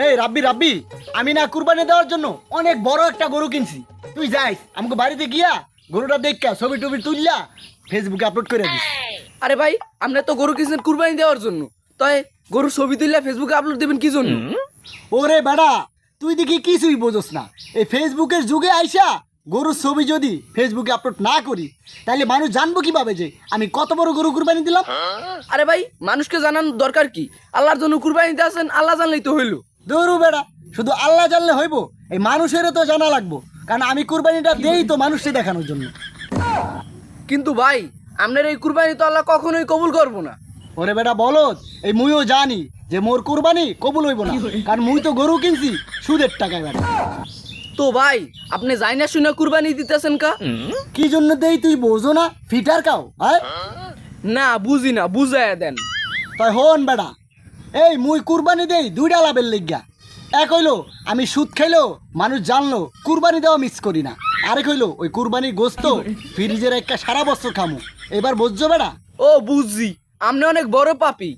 এই রাব্বি রাব্বি, আমি না কুরবানি দেওয়ার জন্য অনেক বড় একটা গরু কিনছি। তুই যাইস আমাকে বাড়িতে গিয়া গরুটা দেখা ছবি টবি তুললা ফেসবুকে আপলোড করে দিস। আরে ভাই, আমরা তো গরু কিনছেন কুরবানি দেওয়ার জন্য, তাই গরুর ছবি তুললে ফেসবুকে আপলোড দেবেন কি জন্য? ওরে বেড়া, তুই দেখি কিছুই বোঝস না। এই ফেসবুকের যুগে আইসা গরুর ছবি যদি ফেসবুকে আপলোড না করি তাহলে মানুষ জানবো কিভাবে যে আমি কত বড় গরু কুরবানি দিলাম? আরে ভাই, মানুষকে জানানোর দরকার কি? আল্লাহর জন্য কুরবানি দিতে আসেন, আল্লাহ জানলেই তো হইলো। দৌড়ু বেড়া, শুধু আল্লাহ জানলে হইব? এই মানুষেরও তো জানা লাগবো, কারণ আমি কুরবানিটা দেই তো মানুষকে দেখানোর জন্য। কিন্তু ভাই, আপনার এই কুরবানি তো আল্লাহ কখনোই কবুল করবো না। ওরে বেটা বলদ, এই মুইও জানি যে মোর কুরবানি কবুল হইব না, কারণ মুই তো গরু কিনছি সুদের টাকায় বেটা। তো ভাই, আপনি যাই না শুনে কুরবানি দিতেছেন কা? কি জন্য দেই তুই বোঝো না? ফিটার কাও হ্যাঁ? না বুঝি না, বুঝাইয়া দেন। তাই হন বেটা, এই মুই কুরবানি দেই দুইটা লাভের লিগা। এক হইলো আমি সুদ খাইলো মানুষ জানলো কুরবানি দেওয়া মিস করি না। আরেক হইলো ওই কুরবানির গোস্ত ফ্রিজের একটা সারা বছর খামু। এবার বুঝছো বেটা? ও বুঝছি, আপনি অনেক বড় পাপী।